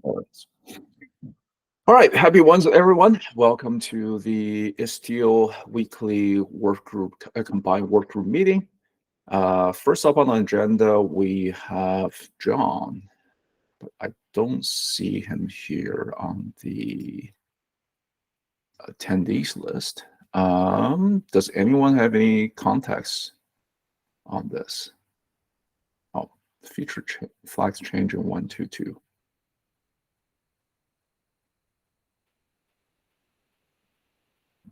All right, happy Wednesday, everyone. Welcome to the Istio weekly combined work group meeting. First up on the agenda, we have John, but I don't see him here on the attendees list. Does anyone have any context on this? Oh, feature flags change in 122.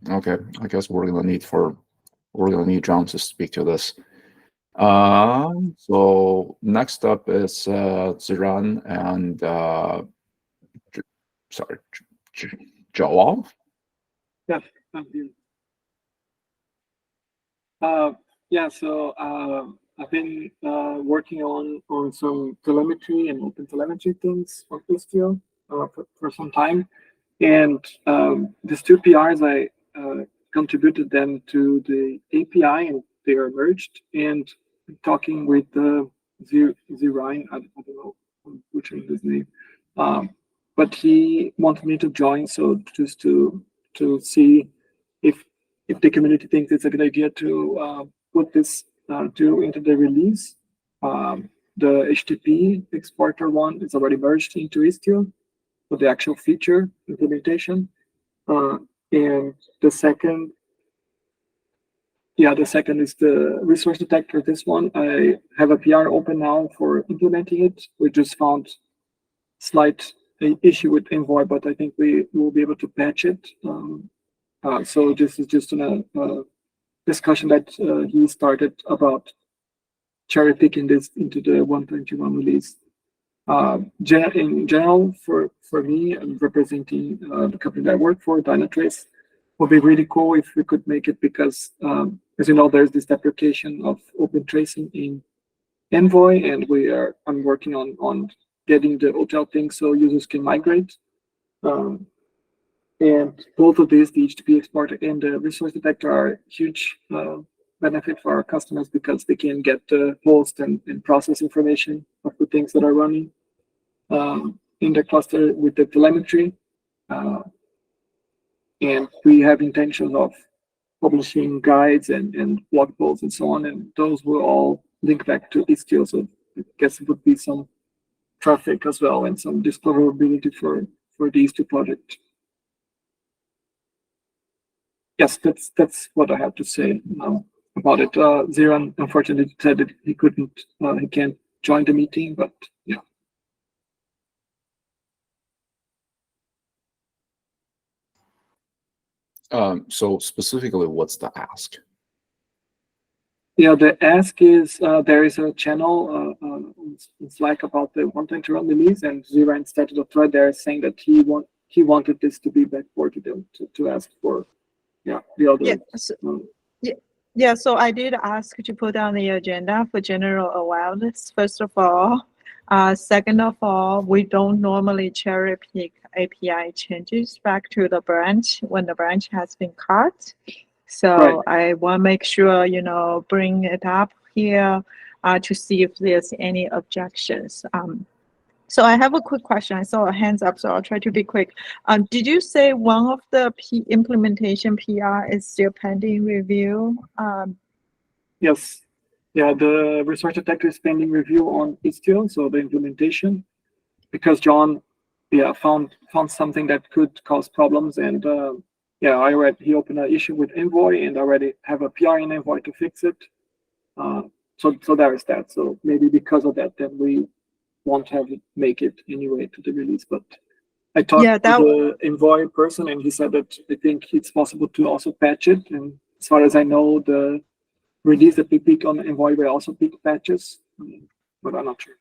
Okay, I guess we're gonna need John to speak to this. So next up is Ziran and Joel. Yeah, thank you. So I've been working on some telemetry and open telemetry things for Istio for some time, and these two PRs I contributed them to the API, and they are merged. And talking with Zirine, I don't know, I'm butchering his name, but he wanted me to join, so just to see if the community thinks it's a good idea to put this into the release. The HTTP exporter one is already merged into Istio for the actual feature implementation. And the second is the resource detector. This one, I have a PR open now for implementing it. We just found slight issue with Envoy, but I think we will be able to patch it. So this is just a discussion that he started about cherry picking this into the 121 release. In general, for me, I'm representing the company that I work for, Dynatrace. Would be really cool if we could make it, because as you know, there's this deprecation of open tracing in Envoy, and I'm working on getting the hotel thing so users can migrate. And both of these, the HTTP exporter and the resource detector, are huge benefit for our customers, because they can get the host and process information of the things that are running in the cluster with the telemetry. And we have intentions of publishing guides and blog posts and so on, and those will all link back to Istio. So I guess it would be some traffic as well and some discoverability for these two projects. Yes, that's what I have to say now about it. Ziran unfortunately said that he can't join the meeting, but yeah. So specifically, what's the ask? Yeah, the ask is there is a channel in Slack about the 121 release, and Ziran started a thread there saying that he wanted this to be backported to ask for the other. Yeah, so I did ask to put on the agenda for general awareness, first of all. Second of all, we don't normally cherry pick API changes back to the branch when the branch has been cut. So right. I want to make sure, bring it up here to see if there's any objections. So I have a quick question. I saw a hands up, so I'll try to be quick. Did you say one of the implementation PR is still pending review? Yes. Yeah, the resource detector is pending review on Istio, so the implementation, because John, found something that could cause problems, and he opened an issue with Envoy, and already have a PR in Envoy to fix it. So there is that. So maybe because of that, then we won't have it make it anyway to the release. But I talked to the Envoy person, and he said that I think it's possible to also patch it. And as far as I know, the release that we pick on Envoy will also pick patches, but I'm not sure.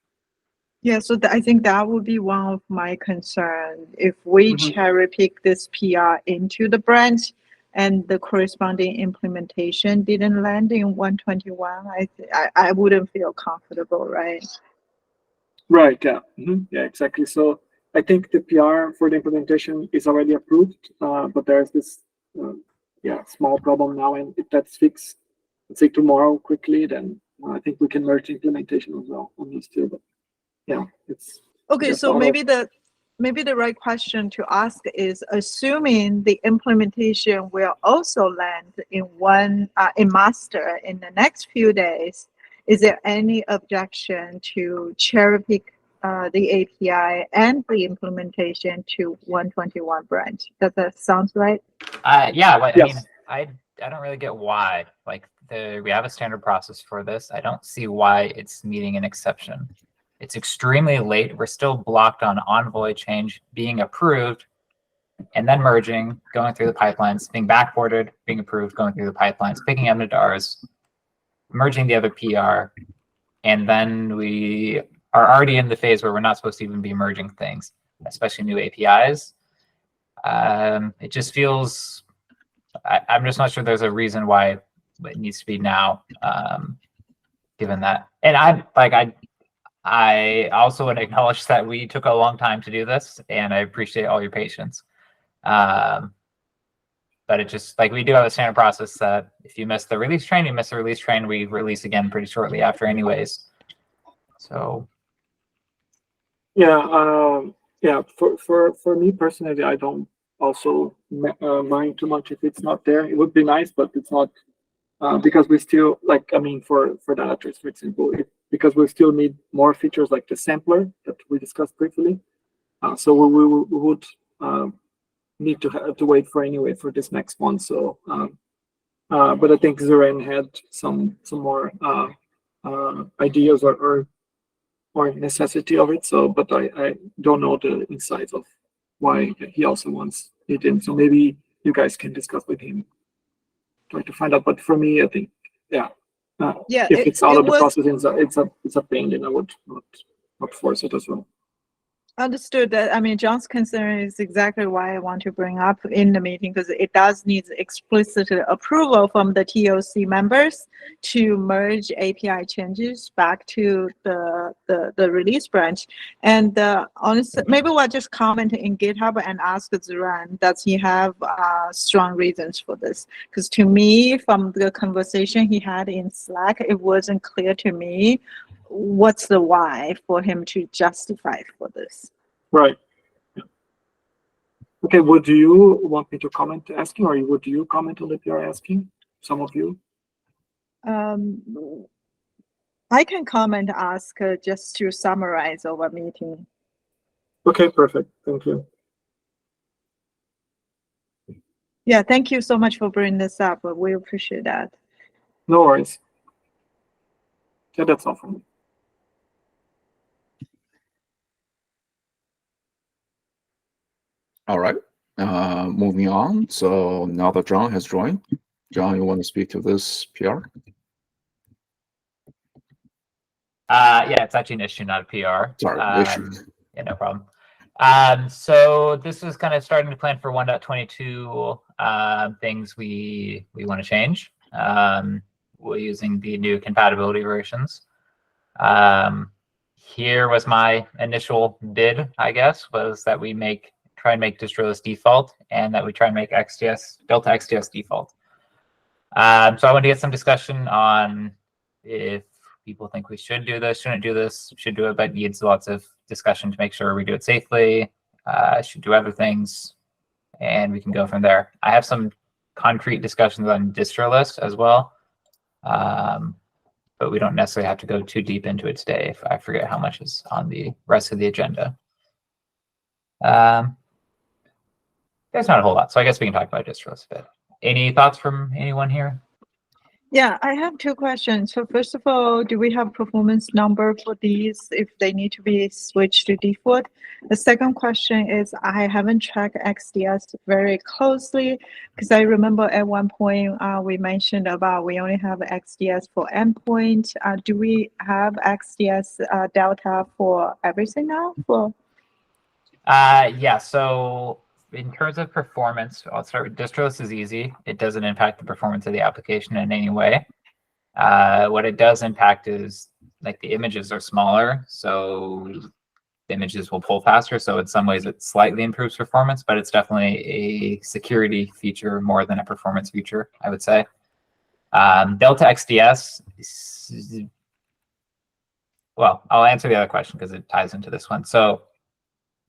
Yeah, so I think that would be one of my concerns. If we cherry pick this PR into the branch and the corresponding implementation didn't land in 121, I wouldn't feel comfortable, right? Right, yeah. Yeah, exactly. So I think the PR for the implementation is already approved, but there's this small problem now, and if that's fixed, let's say tomorrow quickly, then I think we can merge implementation as well on these two. But yeah, it's okay. So maybe maybe the right question to ask is, assuming the implementation will also land in in master in the next few days, is there any objection to cherry pick the API and the implementation to 121 branch? Does that sound right? Yeah, but Yes. I mean, I don't really get why. Like we have a standard process for this. I don't see why it's meeting an exception. It's extremely late. We're still blocked on Envoy change being approved and then merging, going through the pipelines, being backported, being approved, going through the pipelines, picking up Nadar's, merging the other PR, and then we are already in the phase where we're not supposed to even be merging things, especially new APIs. It just feels, I'm just not sure there's a reason why it needs to be now, given that. And I also want to acknowledge that we took a long time to do this, and I appreciate all your patience. But it just, like, we do have a standard process that if you miss the release train, you miss the release train, we release again pretty shortly after anyways. So. Yeah, for me personally, I don't also mind too much if it's not there. It would be nice, but it's not, because we still, like, I mean, for data trace, for example, because we still need more features like the sampler that we discussed briefly. So we would need to wait for anyway for this next one. So, but I think Zoran had some more ideas or necessity of it. So, but I don't know the insights of why he also wants it in. So maybe you guys can discuss with him, try to find out. But for me, I think, yeah, if it's out of the process, it's a pain. Then I would not force it as well. Understood that. I mean, John's concern is exactly why I want to bring up in the meeting, because it does need explicit approval from the TOC members to merge API changes back to the release branch. And honestly, maybe we'll just comment in GitHub and ask Zoran, does he have strong reasons for this? Because to me, from the conversation he had in Slack, it wasn't clear to me what's the why for him to justify for this. Right. Yeah. Okay, would you want me to comment asking, or would you comment on the PR asking? Some of you? I can comment, ask just to summarize our meeting. Okay, perfect. Thank you. Yeah, thank you so much for bringing this up. We appreciate that. No worries. Yeah, that's all from me. All right. Moving on. So now that John has joined, John, you want to speak to this PR? Yeah, it's actually an issue, not a PR. Sorry, issue. Yeah, no problem. So this is kind of starting to plan for 1.22 things we want to change. We're using the new compatibility versions. Here was my initial bid, I guess, was that we try and make DistroList default, and that we try and make Delta XDS default. So I want to get some discussion on if people think we should do this, shouldn't do this, should do it, but needs lots of discussion to make sure we do it safely, should do other things, and we can go from there. I have some concrete discussions on DistroList as well, but we don't necessarily have to go too deep into it today if I forget how much is on the rest of the agenda. There's not a whole lot, so I guess we can talk about DistroList a bit. Any thoughts from anyone here? Yeah, I have two questions. So first of all, do we have performance number for these if they need to be switched to default? The second question is, I haven't tracked XDS very closely because I remember at one point we mentioned about we only have XDS for endpoint. Do we have XDS Delta for everything now? Yeah, so in terms of performance, I'll start with DistroList is easy. It doesn't impact the performance of the application in any way. What it does impact is, like, the images are smaller, so the images will pull faster. So in some ways it slightly improves performance, but it's definitely a security feature more than a performance feature, I would say. Delta XDS, well, I'll answer the other question because it ties into this one. So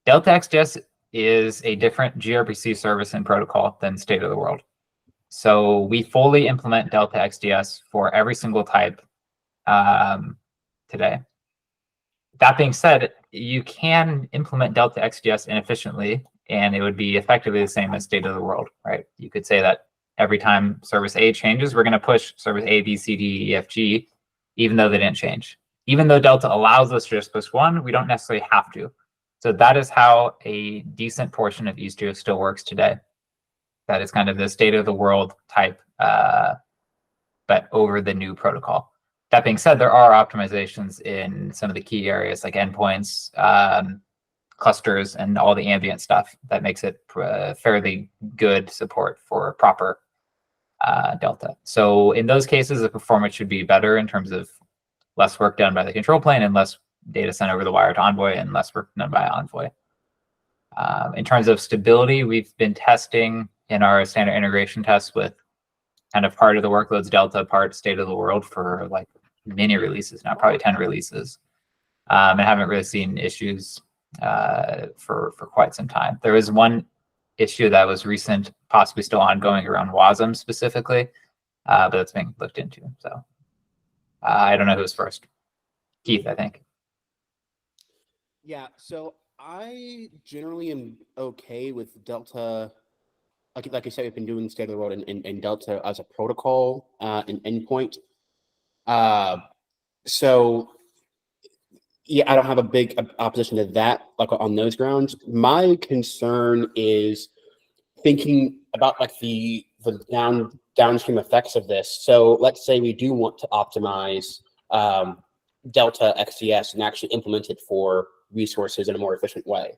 Delta XGS is a different gRPC service and protocol than state of the world. So we fully implement Delta XGS for every single type today. That being said, you can implement Delta XGS inefficiently, and it would be effectively the same as state of the world, right? You could say that every time service A changes, we're going to push service A, B, C, D, E, F, G, even though they didn't change. Even though Delta allows us to just push one, we don't necessarily have to. So that is how a decent portion of Istio still works today. That is kind of the state of the world type, but over the new protocol. That being said, there are optimizations in some of the key areas like endpoints, clusters, and all the ambient stuff that makes it fairly good support for proper Delta. So in those cases, the performance should be better in terms of less work done by the control plane and less data sent over the wire to Envoy and less work done by Envoy. In terms of stability, we've been testing in our standard integration tests with kind of part of the workloads Delta, part state of the world for like many releases now, probably 10 releases, and haven't really seen issues for quite some time. There was one issue that was recent, possibly still ongoing around WASM specifically, but it's being looked into. So I don't know who's first. Keith, I think. Yeah, so I generally am okay with Delta. Like I said, we've been doing state of the world and Delta as a protocol and endpoint. So yeah, I don't have a big opposition to that, like on those grounds. My concern is thinking about like the downstream effects of this. So let's say we do want to optimize Delta XGS and actually implement it for resources in a more efficient way.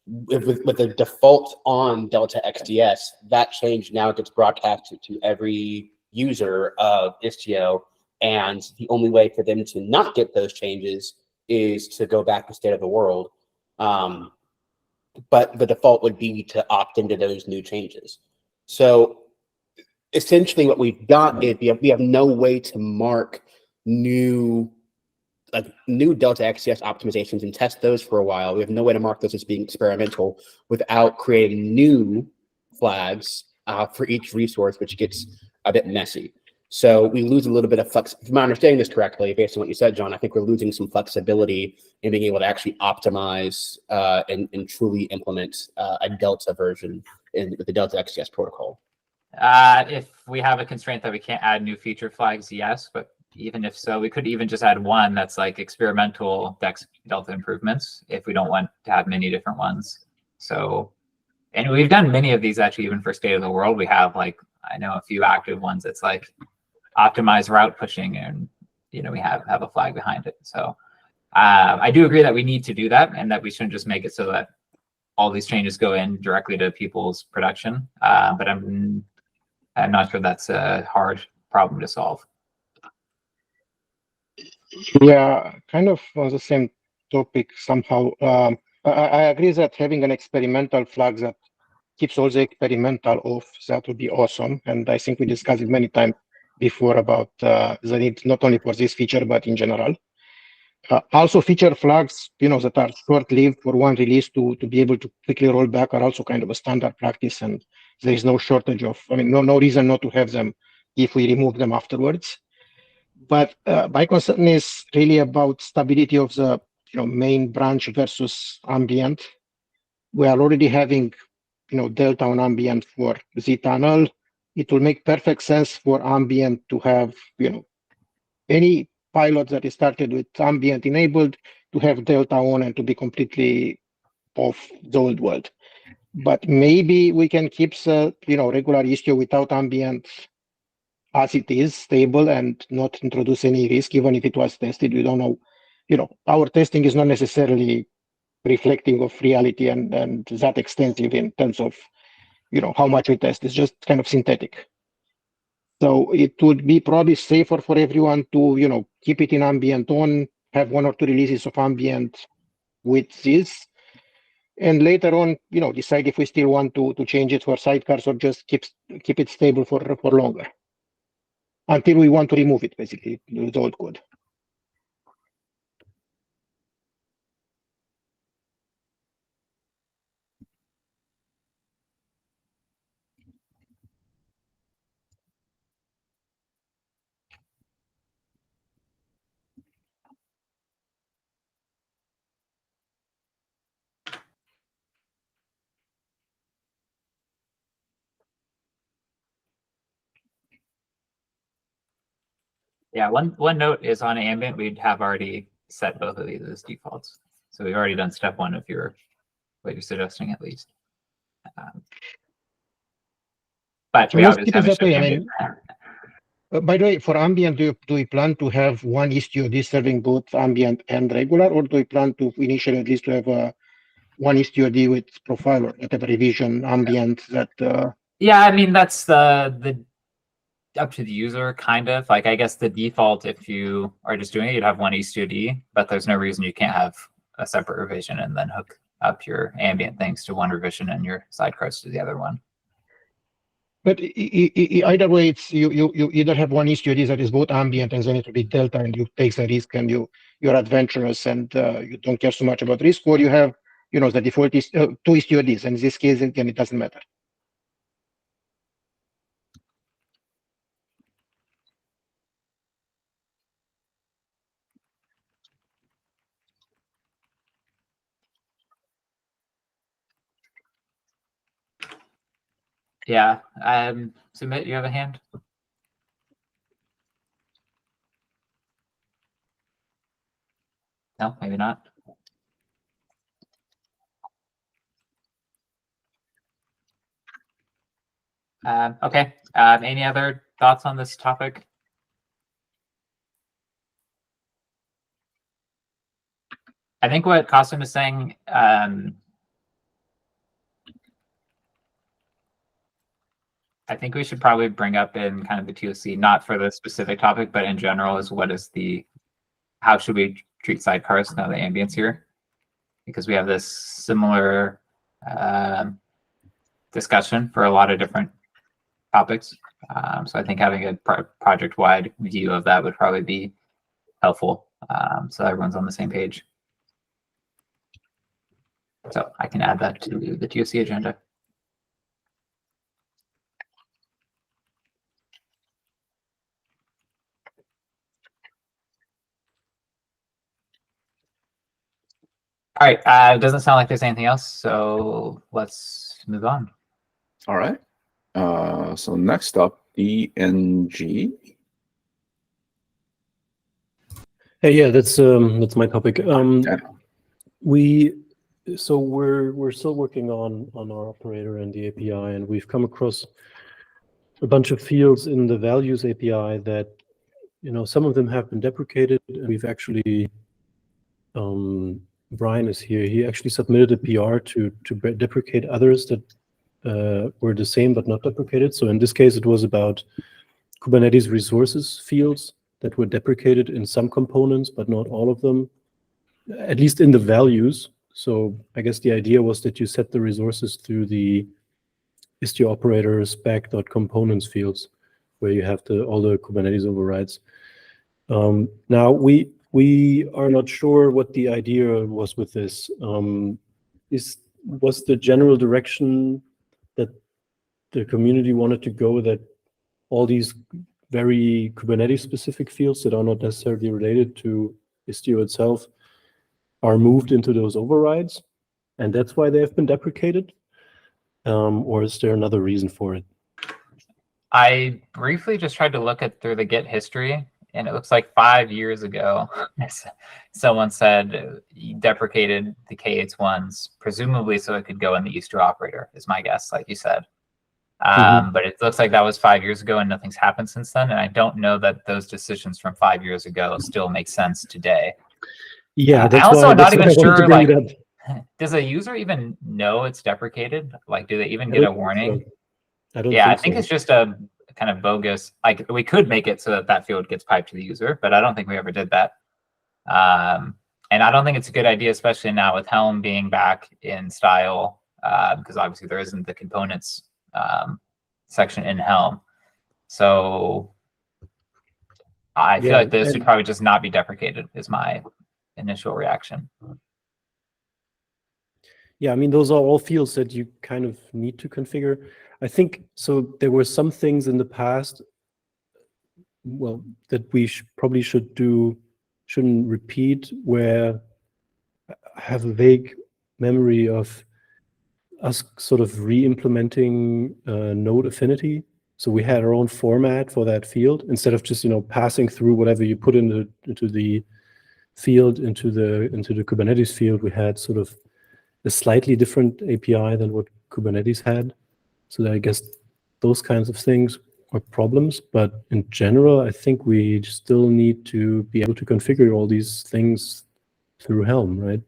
With the default on Delta XGS, that change now gets broadcasted to every user of Istio, and the only way for them to not get those changes is to go back to state of the world. But the default would be to opt into those new changes. So essentially what we've got is we have no way to mark new Delta XGS optimizations and test those for a while. We have no way to mark those as being experimental without creating new flags for each resource, which gets a bit messy. So we lose a little bit of flex. If I'm understanding this correctly, based on what you said, John, I think we're losing some flexibility in being able to actually optimize and truly implement a Delta version with the Delta XGS protocol. If we have a constraint that we can't add new feature flags, yes, but even if so, we could even just add one that's like experimental Delta improvements if we don't want to have many different ones. So, and we've done many of these actually even for state of the world. We have like, I know a few active ones. It's like optimize route pushing, and we have a flag behind it. So I do agree that we need to do that, and that we shouldn't just make it so that all these changes go in directly to people's production. But I'm not sure that's a hard problem to solve. Yeah, kind of on the same topic somehow. I agree that having an experimental flag that keeps all the experimental off, that would be awesome. And I think we discussed it many times before about the need not only for this feature, but in general. Also feature flags, that are short-lived for one release to be able to quickly roll back are also kind of a standard practice. And there is no shortage of, no reason not to have them if we remove them afterwards. But my concern is really about stability of the main branch versus ambient. We are already having delta on ambient for Z tunnel. It will make perfect sense for ambient to have any pilot that is started with ambient enabled to have delta on and to be completely off the old world. But maybe we can keep the regular Istio without ambient as it is, stable, and not introduce any risk, even if it was tested. We don't know. Our testing is not necessarily reflecting of reality and that extensive in terms of, how much we test. It's just kind of synthetic. So it would be probably safer for everyone to, keep it in ambient on, have one or two releases of ambient with this, and later on, decide if we still want to change it for sidecars or just keep it stable for longer, until we want to remove it, basically, the old code. Yeah, one note is on ambient, we'd have already set both of these as defaults. So we've already done step one if you're what you're suggesting at least. But So we let's obviously keep it haven't that way. shipped I ambient. mean, by the way, for ambient, do we plan to have one Istio serving both ambient and regular, or do we plan to initially at least to have one Istio with profiler at every revision ambient that? Yeah, I mean that's the up to the user kind of. Like I guess the default if you are just doing it, you'd have one Istio, but there's no reason you can't have a separate revision and then hook up your ambient things to one revision and your sidecars to the other one. But either way, it's you either have one Istio that is both ambient and then it will be delta, and you take the risk and you're adventurous and you don't care so much about risk, or you have the default is two Istio, and in this case again it doesn't matter. Yeah. Sumit, you have a hand? No, maybe not. Okay. Any other thoughts on this topic? I think what Qasim is saying, I think we should probably bring up in kind of the TOC, not for the specific topic, but in general, is what is how should we treat sidecars now the ambience here? Because we have this similar discussion for a lot of different topics. So I think having a project-wide view of that would probably be helpful, so everyone's on the same page. So I can add that to the TOC agenda. All right, it doesn't sound like there's anything else, so let's move on. All right. So next up, ENG. Hey, yeah, that's my topic. Okay. We're still working on our operator and the API, and we've come across a bunch of fields in the values API that, some of them have been deprecated, and we've actually, Brian is here. He actually submitted a PR to deprecate others that were the same but not deprecated. So in this case, it was about Kubernetes resources fields that were deprecated in some components, but not all of them, at least in the values. So I guess the idea was that you set the resources through the Istio operator spec.components fields, where you have all the Kubernetes overrides. Now we are not sure what the idea was with this. Was the general direction that the community wanted to go that all these very Kubernetes specific fields that are not necessarily related to Istio itself are moved into those overrides, and that's why they have been deprecated? Or is there another reason for it? I briefly just tried to look through the Git history, and it looks like 5 years ago, someone said you deprecated the K8s ones, presumably so it could go in the Istio operator, is my guess, like you said. But it looks like that was 5 years ago, and nothing's happened since then. And I don't know that those decisions from 5 years ago still make sense today. Yeah, I also am not even sure, like, it up. Does a user even know it's deprecated? Like, do they even get a warning? I don't Yeah, think I think so. it's just a kind of bogus, like we could make it so that that field gets piped to the user, but I don't think we ever did that. And I don't think it's a good idea, especially now with Helm being back in style, because obviously there isn't the components section in Helm. So I feel like this should probably just not be deprecated, is my initial reaction. Yeah, I mean, those are all fields that you kind of need to configure. I think, so there were some things in the past, well, that we probably shouldn't repeat, where I have a vague memory of us sort of re-implementing node affinity. So we had our own format for that field instead of just passing through whatever you put into the field into the Kubernetes field. We had sort of a slightly different API than what Kubernetes had. So I guess those kinds of things are problems, but in general, I think we still need to be able to configure all these things through Helm, right?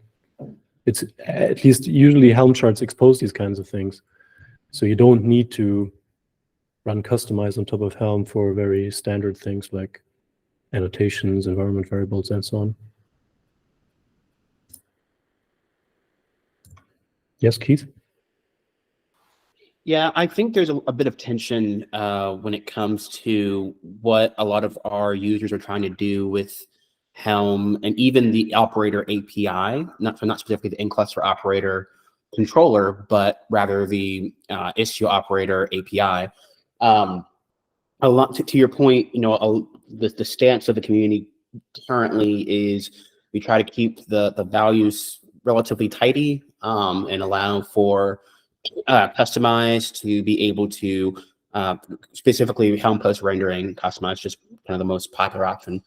It's at least usually Helm charts expose these kinds of things. So you don't need to run customize on top of Helm for very standard things like annotations, environment variables, and so on. Yes, Keith? Yeah, I think there's a bit of tension when it comes to what a lot of our users are trying to do with Helm and even the operator API, not specifically the in-cluster operator controller, but rather the Istio operator API. A lot to your point, the stance of the community currently is we try to keep the values relatively tidy and allow for customized to be able to specifically Helm post rendering. Customized just kind of the most popular option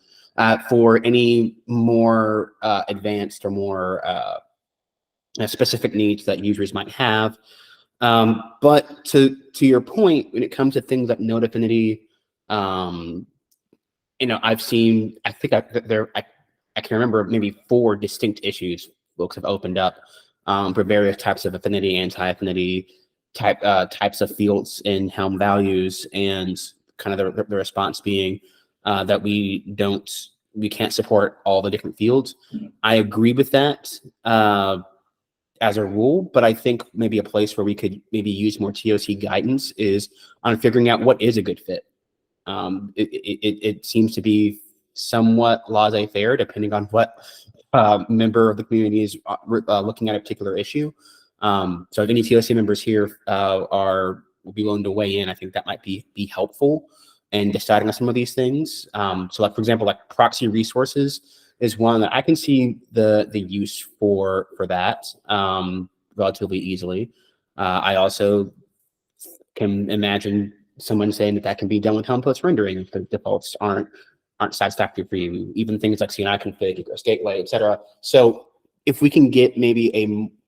for any more advanced or more specific needs that users might have. But to your point, when it comes to things like node affinity, I've seen, I think I can remember maybe 4 distinct issues folks have opened up for various types of affinity, anti-affinity types of fields in Helm values, and kind of the response being that we can't support all the different fields. I agree with that as a rule, but I think maybe a place where we could maybe use more TOC guidance is on figuring out what is a good fit. It seems to be somewhat laissez-faire depending on what member of the community is looking at a particular issue. So if any TOC members here will be willing to weigh in, I think that might be helpful in deciding on some of these things. So like, for example, like proxy resources is one that I can see the use for that relatively easily. I also can imagine someone saying that can be done with Helm post rendering if the defaults aren't satisfactory for you. Even things like CNI config, egress gateway, etc. So if we can get maybe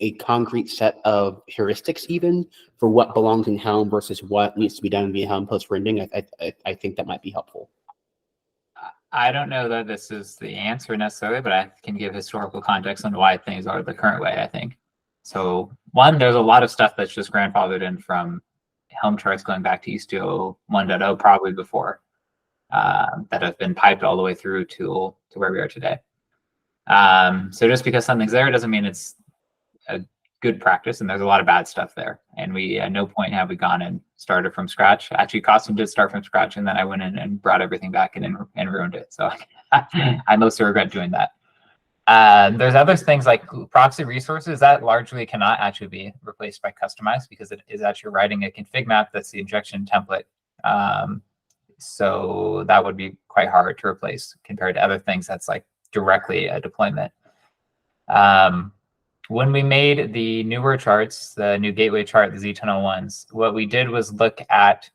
a concrete set of heuristics even for what belongs in Helm versus what needs to be done via Helm post rendering, I think that might be helpful. I don't know that this is the answer necessarily, but I can give historical context on why things are the current way, I think. So one, there's a lot of stuff that's just grandfathered in from Helm charts going back to Istio 1.0, probably before, that have been piped all the way through to where we are today. So just because something's there doesn't mean it's a good practice, and there's a lot of bad stuff there. And we, at no point have we gone and started from scratch. Actually, Costin did start from scratch, and then I went in and brought everything back and ruined it. So I mostly regret doing that. There's other things like proxy resources that largely cannot actually be replaced by customized because it is actually writing a config map that's the injection template. So that would be quite hard to replace compared to other things that's like directly a deployment. When we made the newer charts, the new gateway chart, the Z1001s, what we did was look at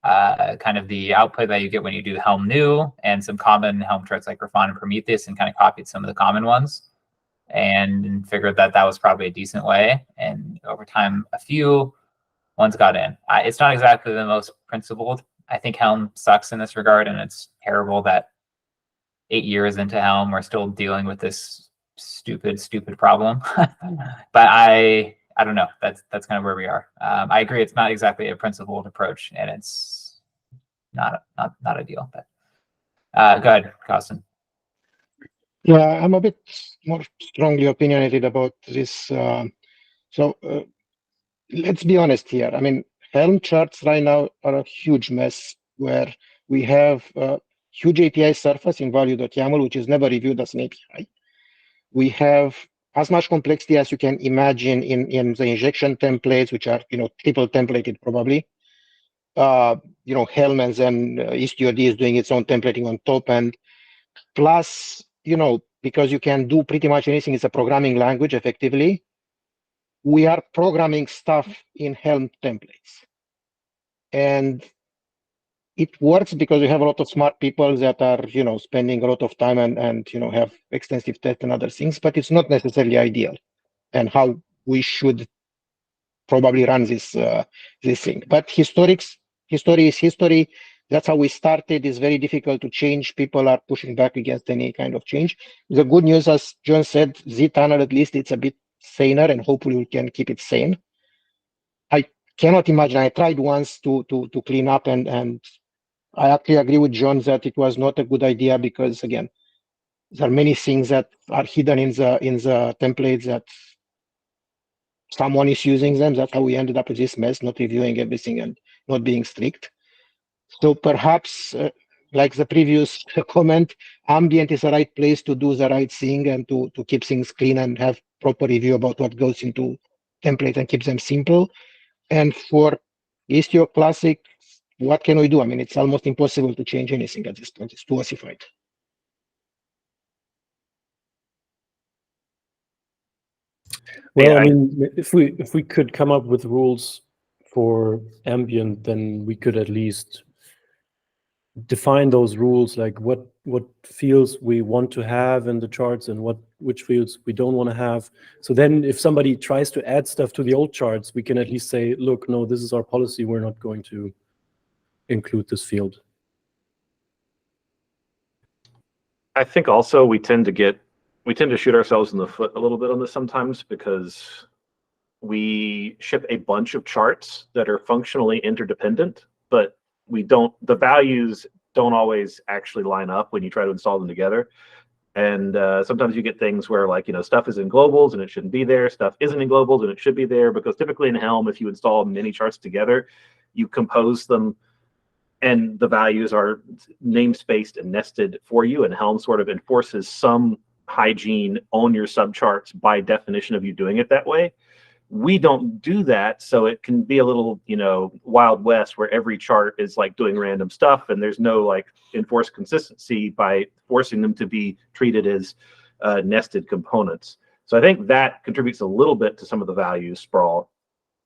kind of the output that you get when you do Helm new and some common Helm charts like Grafana and Prometheus, and kind of copied some of the common ones and figured that was probably a decent way. And over time, a few ones got in. It's not exactly the most principled. I think Helm sucks in this regard, and it's terrible that 8 years into Helm, we're still dealing with this stupid problem. But I don't know. That's kind of where we are. I agree. It's not exactly a principled approach, and it's not ideal. But go ahead, Costin. Yeah, I'm a bit more strongly opinionated about this. Let's be honest here. I mean, Helm charts right now are a huge mess where we have a huge API surface in value.yaml, which is never reviewed as an API. We have as much complexity as you can imagine in the injection templates, which are triple templated probably. Helm and then Istio is doing its own templating on top, and plus because you can do pretty much anything, it's a programming language effectively. We are programming stuff in Helm templates, and it works because you have a lot of smart people that are, spending a lot of time and have extensive tests and other things, but it's not necessarily ideal and how we should probably run this thing. But history is history. That's how we started. It's very difficult to change. People are pushing back against any kind of change. The good news, as John said, Z-tunnel, at least it's a bit saner, and hopefully we can keep it sane. I cannot imagine. I tried once to clean up, and I actually agree with John that it was not a good idea because, again, there are many things that are hidden in the templates that someone is using them. That's how we ended up with this mess, not reviewing everything and not being strict. So perhaps, like the previous comment, ambient is the right place to do the right thing and to keep things clean and have proper review about what goes into template and keep them simple. And for Istio Classic, what can we do? I mean, it's almost impossible to change anything at this point. It's too ossified. Well, Yeah, I mean, if we could come up with rules for ambient, then we could at least define those rules, like what fields we want to have in the charts and which fields we don't want to have. So then if somebody tries to add stuff to the old charts, we can at least say, look, no, this is our policy. We're not going to include this field. I think also we tend to shoot ourselves in the foot a little bit on this sometimes because we ship a bunch of charts that are functionally interdependent, but the values don't always actually line up when you try to install them together. And sometimes you get things where, like, stuff is in globals and it shouldn't be there. Stuff isn't in globals and it should be there, because typically in Helm, if you install many charts together, you compose them and the values are namespaced and nested for you, and Helm sort of enforces some hygiene on your subcharts by definition of you doing it that way. We don't do that, so it can be a little, Wild West, where every chart is like doing random stuff, and there's no like enforced consistency by forcing them to be treated as nested components. So I think that contributes a little bit to some of the value sprawl.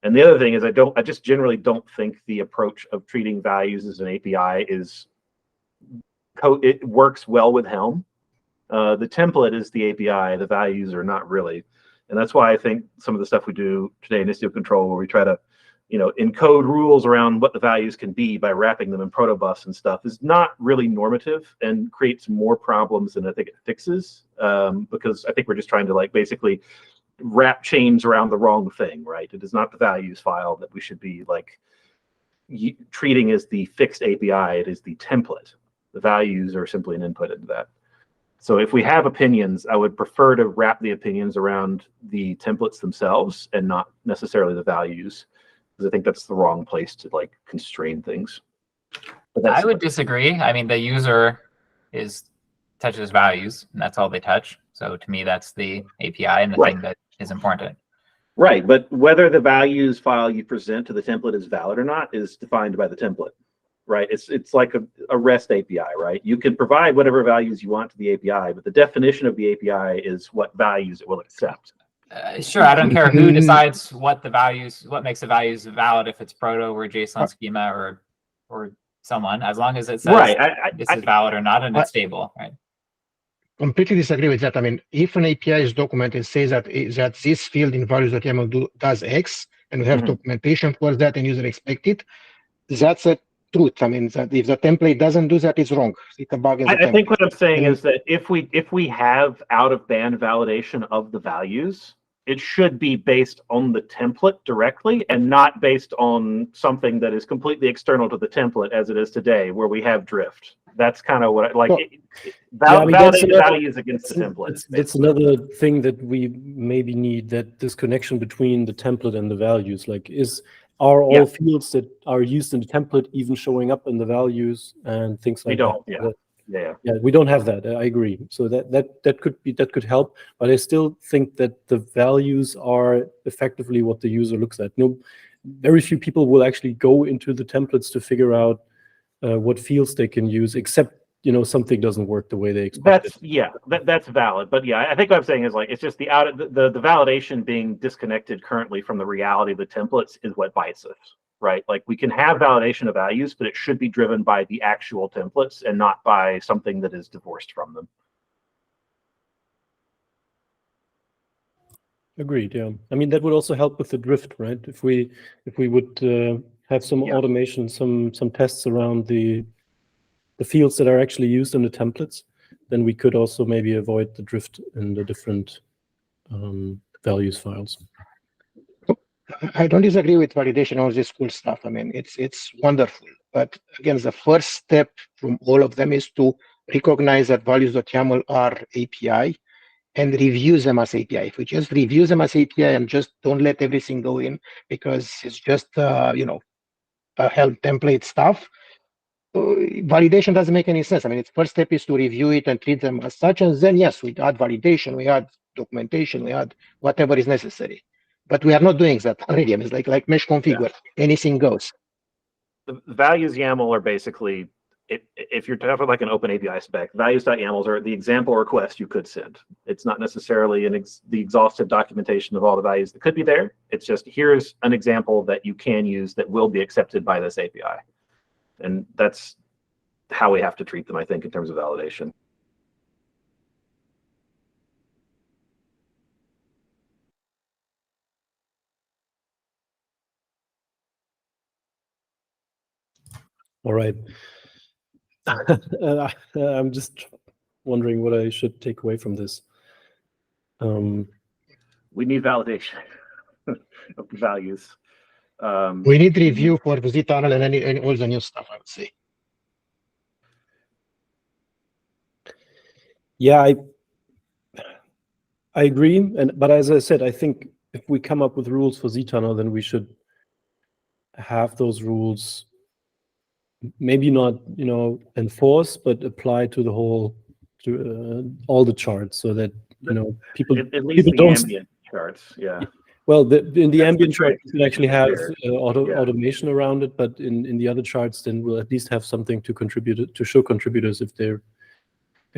And the other thing is, I just generally don't think the approach of treating values as an API it works well with Helm. The template is the API, the values are not really. And that's why I think some of the stuff we do today in Istio Control, where we try to, encode rules around what the values can be by wrapping them in protobus and stuff, is not really normative and creates more problems than I think it fixes. Because I think we're just trying to basically wrap chains around the wrong thing, right? It is not the values file that we should be treating as the fixed API. It is the template. The values are simply an input into that. So if we have opinions, I would prefer to wrap the opinions around the templates themselves and not necessarily the values, because I think that's the wrong place to constrain things. I would disagree. I mean, the user touches values, and that's all they touch. So to me, that's the API and the thing that is important. Right, but whether the values file you present to the template is valid or not is defined by the template. Right, it's like a REST API, right? You can provide whatever values you want to the API, but the definition of the API is what values it will accept. Sure, I don't care who decides what makes the values valid, if it's proto or JSON schema or someone, as long as it says this is valid or not and it's stable, right? Completely disagree with that. I mean, if an API is documented and says that this field in values.yaml does X, and we have documentation for that and user expect it, that's a truth. I mean, that if the template doesn't do that, it's wrong. It's a bug in the template. I think what I'm saying is that if we have out-of-band validation of the values, it should be based on the template directly and not based on something that is completely external to the template, as it is today, where we have drift. That's kind of what validate the values against the template. That's another thing that we maybe need, that this connection between the template and the values. Are all fields that are used in the template even showing up in the values and things like that? We don't. Yeah, we don't have that. I agree. So that could help, but I still think that the values are effectively what the user looks at. Very few people will actually go into the templates to figure out what fields they can use, except something doesn't work the way they expect. That's valid. But I think what I'm saying is it's just the validation being disconnected currently from the reality of the templates is what bites us. right? Like we can have validation of values, but it should be driven by the actual templates and not by something that is divorced from them. Agreed. Yeah. I mean, that would also help with the drift, right? If we would have some automation, some tests around the fields that are actually used in the templates, then we could also maybe avoid the drift in the different values files. I don't disagree with validation, all this cool stuff. I mean, it's wonderful. But again, the first step from all of them is to recognize that values.yaml are API and review them as API. If we just review them as API and just don't let everything go in because it's just Helm template stuff, validation doesn't make any sense. I mean, its first step is to review it and treat them as such, and then yes, we add validation, we add documentation, we add whatever is necessary. But we are not doing that already. I mean, it's like mesh configure, anything goes. The values YAML are basically, if you're talking like an open API spec, values.yamls are the example request you could send. It's not necessarily the exhaustive documentation of all the values that could be there. It's just, here's an example that you can use that will be accepted by this API. And that's how we have to treat them, I think, in terms of validation. All right. I'm just wondering what I should take away from this. We need validation of the values. We need review for the Z-tunnel and all the new stuff, I would say. Yeah, I agree. But as I said, I think if we come up with rules for Z-tunnel, then we should have those rules maybe not, enforce, but apply to the whole, to all the charts, so that people at least people the don't ambient charts, yeah. Well, in the That's ambient the trick. chart, you can actually have Yeah. automation around it, but in the other charts, then we'll at least have something to contribute, to show contributors if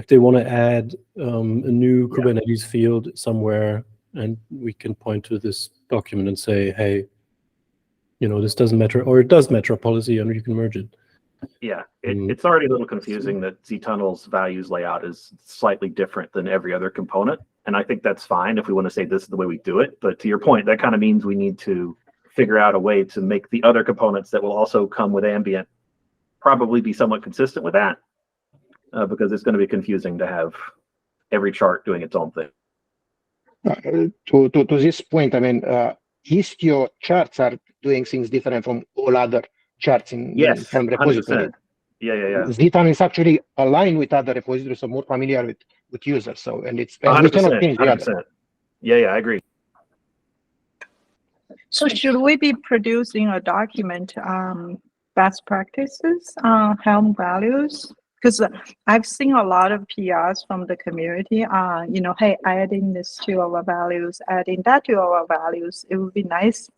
they want to add a new Kubernetes field somewhere, and we can point to this document and say, hey, this doesn't matter, or it does matter policy, and you can merge it. Yeah, it's already a little confusing that Z-tunnel's values layout is slightly different than every other component. And I think that's fine if we want to say this is the way we do it. But to your point, that kind of means we need to figure out a way to make the other components that will also come with ambient probably be somewhat consistent with that, because it's going to be confusing to have every chart doing its own thing. To this point, I mean, Istio charts are doing things different from all other charts in Helm repository. 100%. Yeah. Z-tunnel is actually aligned with other repositories, so more familiar with users. So, and we cannot change the other. Yeah, I agree. So should we be producing a document, best practices on Helm values? Because I've seen a lot of PRs from the community, hey, adding this to our values, adding that to our values. It would be nice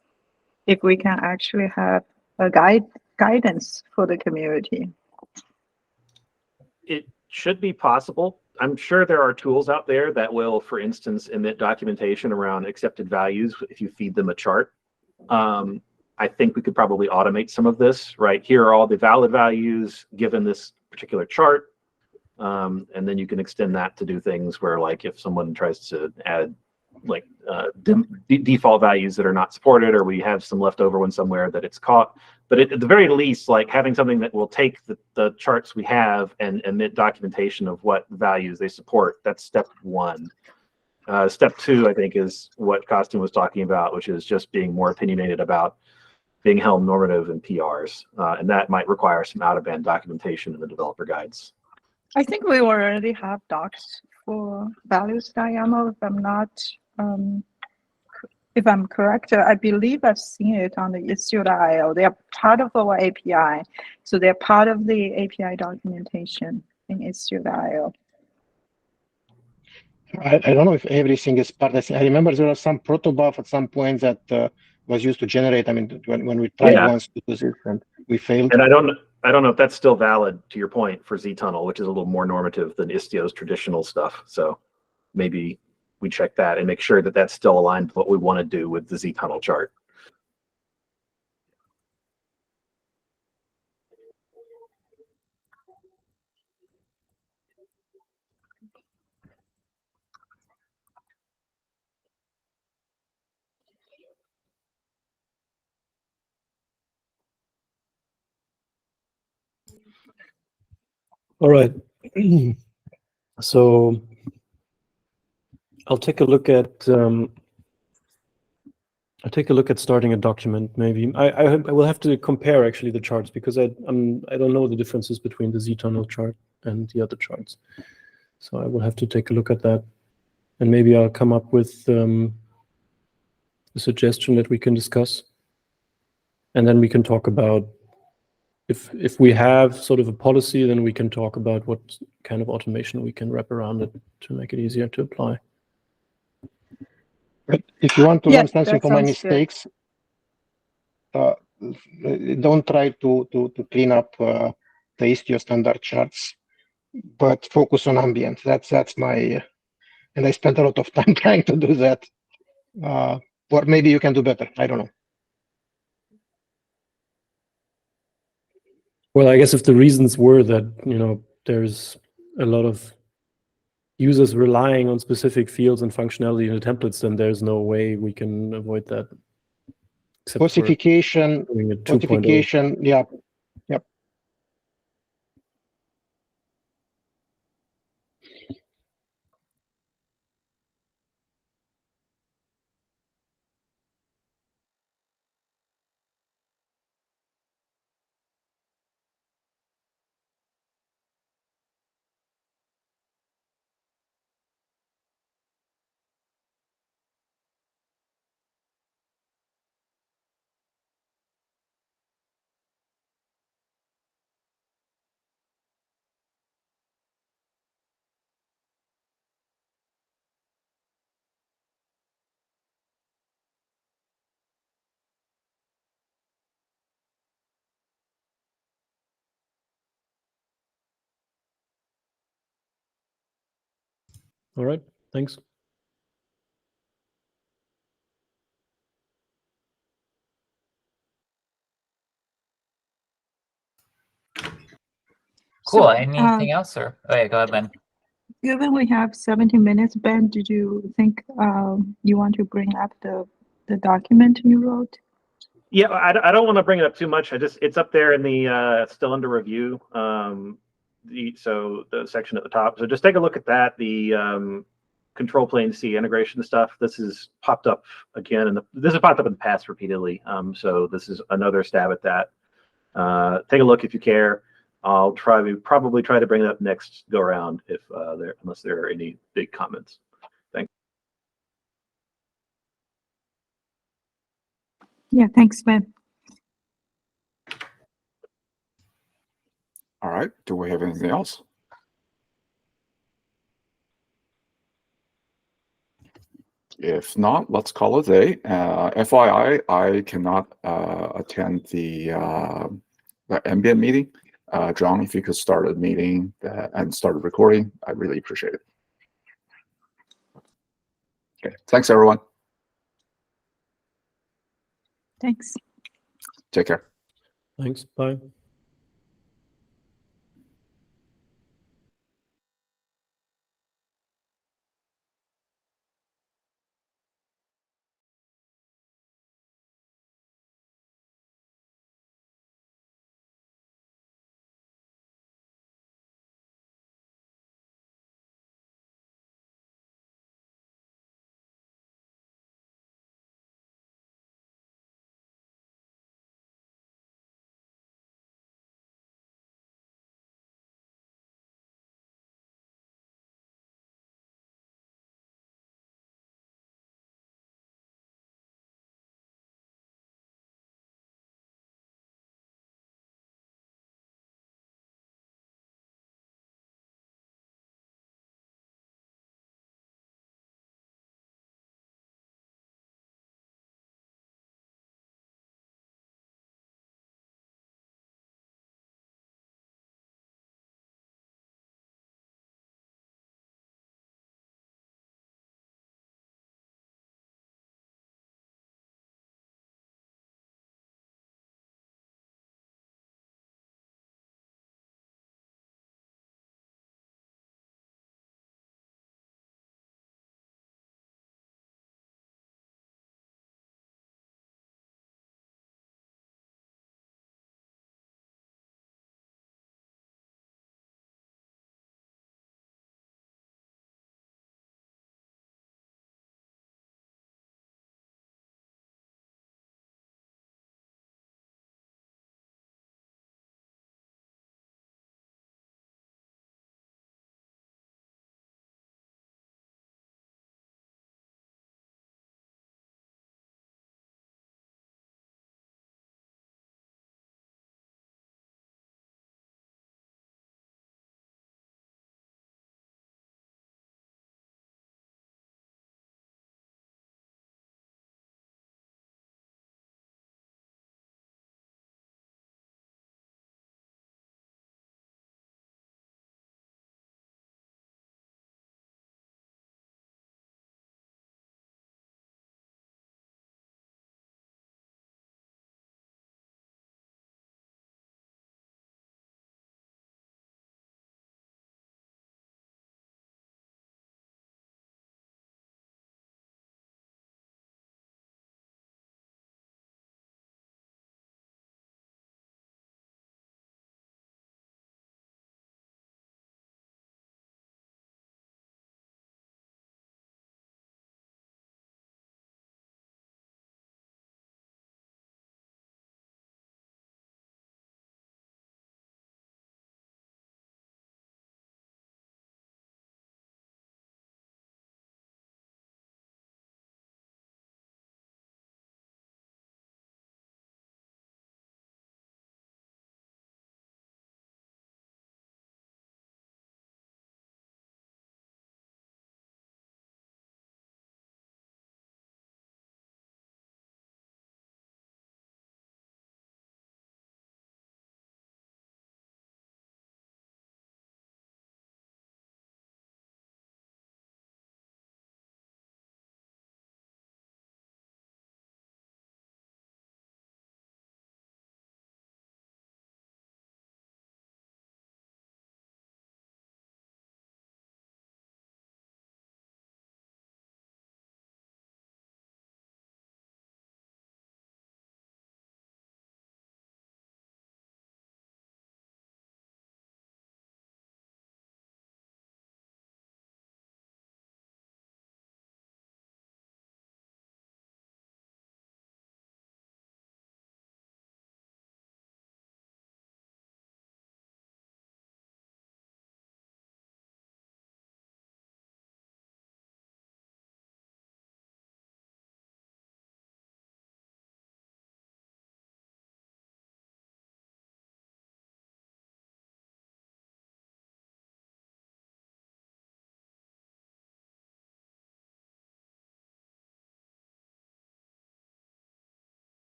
if we can actually have a guidance for the community. It should be possible. I'm sure there are tools out there that will, for instance, emit documentation around accepted values if you feed them a chart. I think we could probably automate some of this, right? Here are all the valid values given this particular chart. And then you can extend that to do things where, like, if someone tries to add like default values that are not supported, or we have some leftover one somewhere that it's caught. But at the very least, like having something that will take the charts we have and emit documentation of what values they support, that's step one. Step two, I think, is what Costin was talking about, which is just being more opinionated about being Helm normative in PRs. And that might require some out-of-band documentation in the developer guides. I think we already have docs for values.yaml, if I'm correct. I believe I've seen it on the Istio.io. They are part of our API. So they're part of the API documentation in Istio.io. I don't know if everything is part of it. I remember there was some protobuf at some point that was used to generate. I mean, when we tried once to do this and we failed. And I don't know if that's still valid, to your point, for Z-tunnel, which is a little more normative than Istio's traditional stuff. So maybe we check that and make sure that that's still aligned with what we want to do with the Z-tunnel chart. All right. So I'll take a look at starting a document. Maybe I will have to compare actually the charts because I don't know the differences between the z-tunnel chart and the other charts. So I will have to take a look at that, and maybe I'll come up with a suggestion that we can discuss, and then we can talk about if we have sort of a policy, then we can talk about what kind of automation we can wrap around it to make it easier to apply. But if you want to Yeah, learn something that from my sounds good. mistakes, don't try to clean up the Istio standard charts, but focus on ambient. That's my, and I spent a lot of time trying to do that. Or maybe you can do better. I don't know. Well, I guess if the reasons were that, there's a lot of users relying on specific fields and functionality in the templates, then there's no way we can avoid that. Except for Ossification, doing a 2.0. ossification, yeah. Yep. All right, thanks. Cool. So, Anything else, or oh yeah, go ahead, Lynn. given we have 17 minutes, Ben, did you think you want to bring up the document you wrote? Yeah, I don't want to bring it up too much. It's up there in the still under review. So the section at the top. So just take a look at that. The control plane C integration stuff. This has popped up again, and this has popped up in the past repeatedly. So this is another stab at that. Take a look if you care. I'll probably try to bring it up next go around if unless there are any big comments. Thanks. Yeah, thanks, Ben. All right. Do we have anything else? If not, let's call it a day. FYI, I cannot attend the ambient meeting. John, if you could start a meeting and start a recording, I'd really appreciate it. Okay. Thanks, everyone. Thanks. Take care. Thanks. Bye.